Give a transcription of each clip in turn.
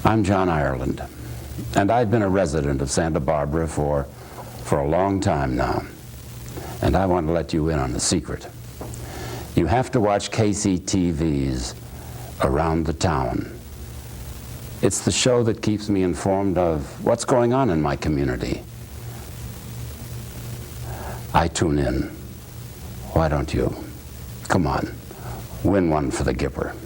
I'm John Ireland, and I've been a resident of Santa Barbara for a long time now. And I want to let you in on a secret. You have to watch KCTV's Around the Town. It's the show that keeps me informed of what's going on in my community. I tune in. Why don't you? Come on, win one for the Gipper.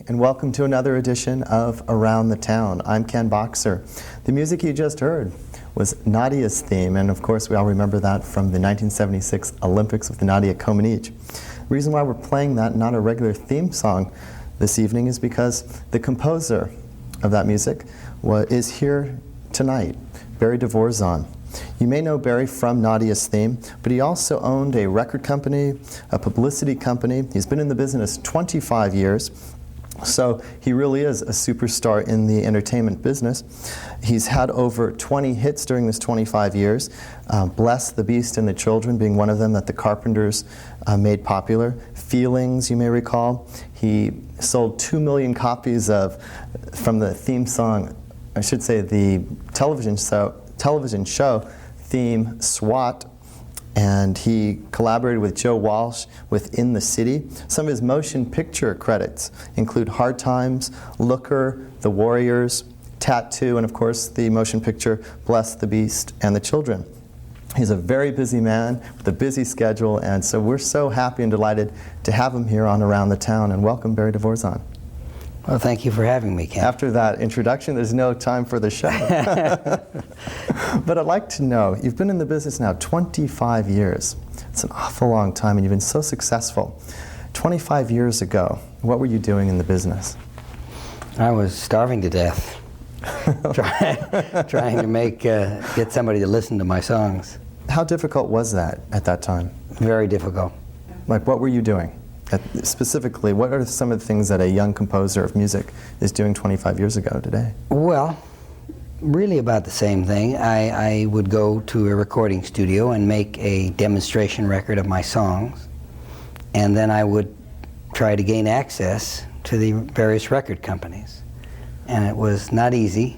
And welcome to another edition of Around the Town. I'm Ken Boxer. The music you just heard was Nadia's theme, and of course we all remember that from the 1976 Olympics with Nadia Comaneci. The reason why we're playing that, not a regular theme song this evening, is because the composer of that music is here tonight, Barry DeVorzon. You may know Barry from Nadia's theme, but he also owned a record company, a publicity company. He's been in the business 25 years. So he really is a superstar in the entertainment business. He's had over 20 hits during this 25 years, Bless the Beast and the Children being one of them that the Carpenters made popular. Feelings, you may recall. He sold 2 million copies from the theme song, I should say the television show theme, SWAT. And he collaborated with Joe Walsh with In the City. Some of his motion picture credits include Hard Times, Looker, The Warriors, Tattoo, and of course the motion picture Bless the Beast and the Children. He's a very busy man with a busy schedule, and so we're so happy and delighted to have him here on Around the Town. And welcome, Barry DeVorzon. Well, thank you for having me, Ken. After that introduction, there's no time for the show. But I'd like to know, you've been in the business now 25 years. It's an awful long time, and you've been so successful. 25 years ago, what were you doing in the business? I was starving to death, trying to get somebody to listen to my songs. How difficult was that at that time? Very difficult. Like, what were you doing? Specifically, what are some of the things that a young composer of music is doing 25 years ago today? Well, really about the same thing. I would go to a recording studio and make a demonstration record of my songs, and then I would try to gain access to the various record companies. And it was not easy,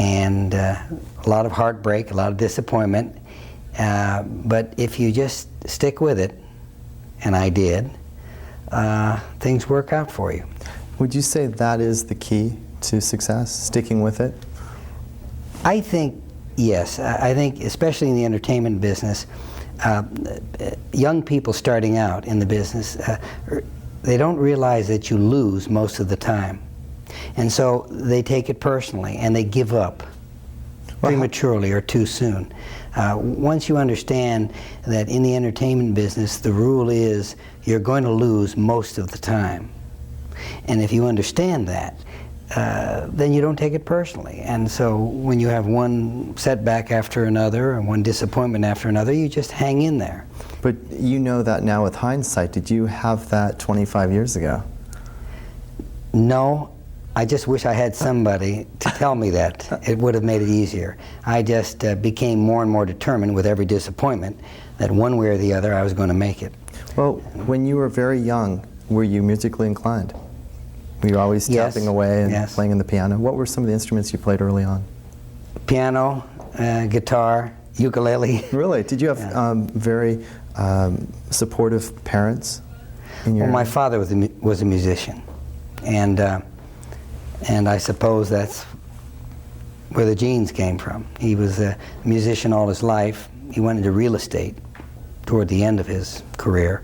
and a lot of heartbreak, a lot of disappointment, but if you just stick with it, and I did, things work out for you. Would you say that is the key to success, sticking with it? I think, yes. I think, especially in the entertainment business, young people starting out in the business, they don't realize that you lose most of the time. And so they take it personally, and they give up prematurely or too soon. Once you understand that in the entertainment business, the rule is you're going to lose most of the time. And if you understand that, then you don't take it personally. And so when you have one setback after another and one disappointment after another, you just hang in there. But you know that now with hindsight. Did you have that 25 years ago? No. I just wish I had somebody to tell me that. It would have made it easier. I just became more and more determined with every disappointment that one way or the other I was going to make it. Well, when you were very young, were you musically inclined? Were you always Yes. tapping away and Yes. playing on the piano? What were some of the instruments you played early on? Piano, guitar, ukulele. Really? Did you have Yeah. very supportive parents in your Well, my father was a musician, and I suppose that's where the genes came from. He was a musician all his life. He went into real estate toward the end of his career,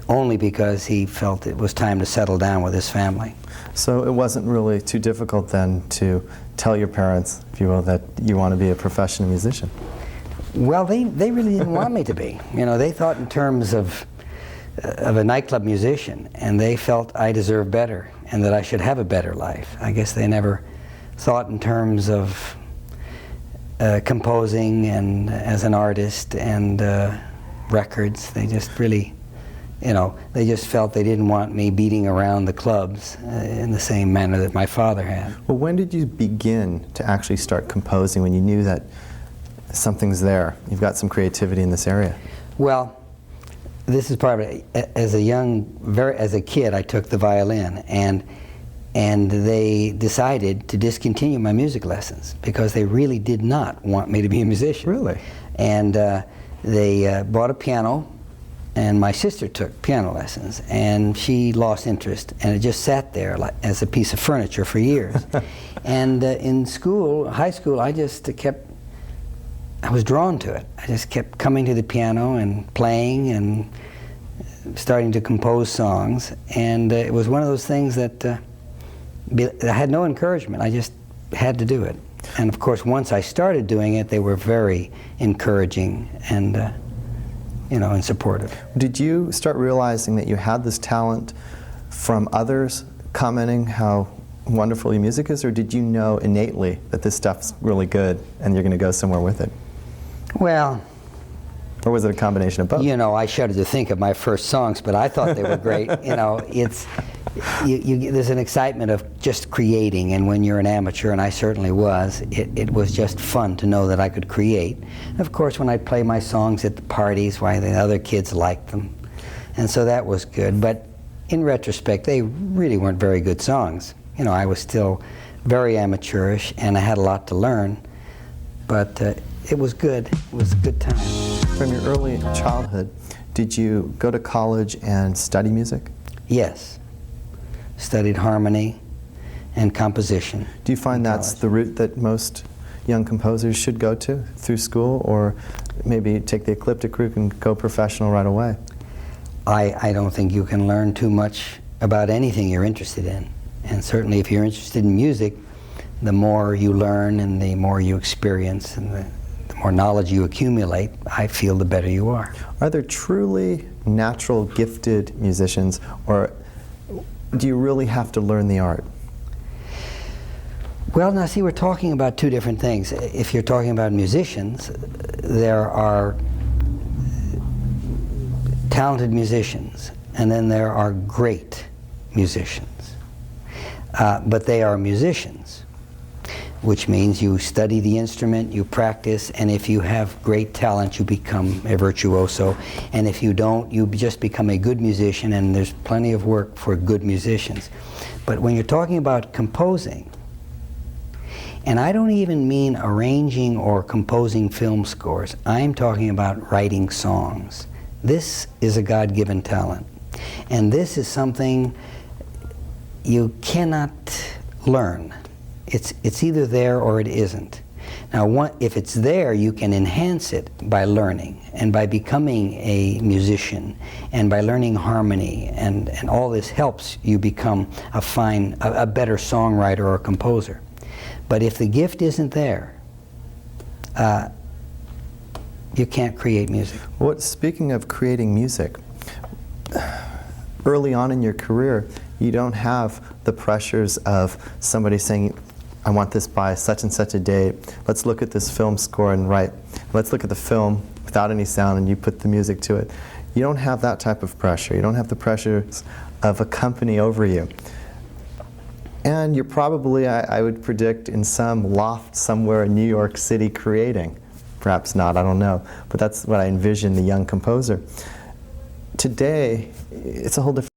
only because he felt it was time to settle down with his family. So it wasn't really too difficult then to tell your parents, if you will, that you want to be a professional musician? Well, they really didn't want me to be. You know, they thought in terms of a nightclub musician, and they felt I deserved better and that I should have a better life. I guess they never thought in terms of composing and as an artist and records. They just really, you know, they just felt they didn't want me beating around the clubs in the same manner that my father had. Well, when did you begin to actually start composing, when you knew that something's there, you've got some creativity in this area? Well, this is part of it. As a kid, I took the violin, and they decided to discontinue my music lessons because they really did not want me to be a musician. Really? And they bought a piano, and my sister took piano lessons, and she lost interest, and it just sat there like, as a piece of furniture for years. And in school, high school, I was drawn to it. I just kept coming to the piano and playing and starting to compose songs, and it was one of those things that I had no encouragement. I just had to do it. And of course, once I started doing it, they were very encouraging and you know, and supportive. Did you start realizing that you had this talent from others commenting how wonderful your music is, or did you know innately that this stuff's really good and you're going to go somewhere with it? Well, or was it a combination of both? you know, I shudder to think of my first songs, but I thought they were great. You know, there's an excitement of just creating, and when you're an amateur, and I certainly was, it was just fun to know that I could create. And of course, when I'd play my songs at the parties, why the other kids liked them, and so that was good. But in retrospect, they really weren't very good songs. You know, I was still very amateurish, and I had a lot to learn, but it was good. It was a good time. From your early childhood, did you go to college and study music? Yes. Studied harmony and composition. Do you find that's the route that most young composers should go to through school, or maybe take the ecliptic route and go professional right away? I don't think you can learn too much about anything you're interested in. And certainly if you're interested in music, the more you learn and the more you experience and the more knowledge you accumulate, I feel the better you are. Are there truly natural gifted musicians, or do you really have to learn the art? Well, now see, we're talking about two different things. If you're talking about musicians, there are talented musicians, and then there are great musicians. But they are musicians, which means you study the instrument, you practice, and if you have great talent, you become a virtuoso. And if you don't, you just become a good musician, and there's plenty of work for good musicians. But when you're talking about composing, and I don't even mean arranging or composing film scores, I'm talking about writing songs. This is a God-given talent. And this is something you cannot learn. It's either there or it isn't. Now, if it's there, you can enhance it by learning and by becoming a musician and by learning harmony, and all this helps you become a better songwriter or composer. But if the gift isn't there, you can't create music. Speaking of creating music, early on in your career, you don't have the pressures of somebody saying, I want this by such and such a date. Let's look at this film score and write. Let's look at the film without any sound and you put the music to it. You don't have that type of pressure. You don't have the pressures of a company over you. And you're probably, I would predict, in some loft somewhere in New York City creating. Perhaps not, I don't know. But that's what I envision the young composer. today, it's a whole different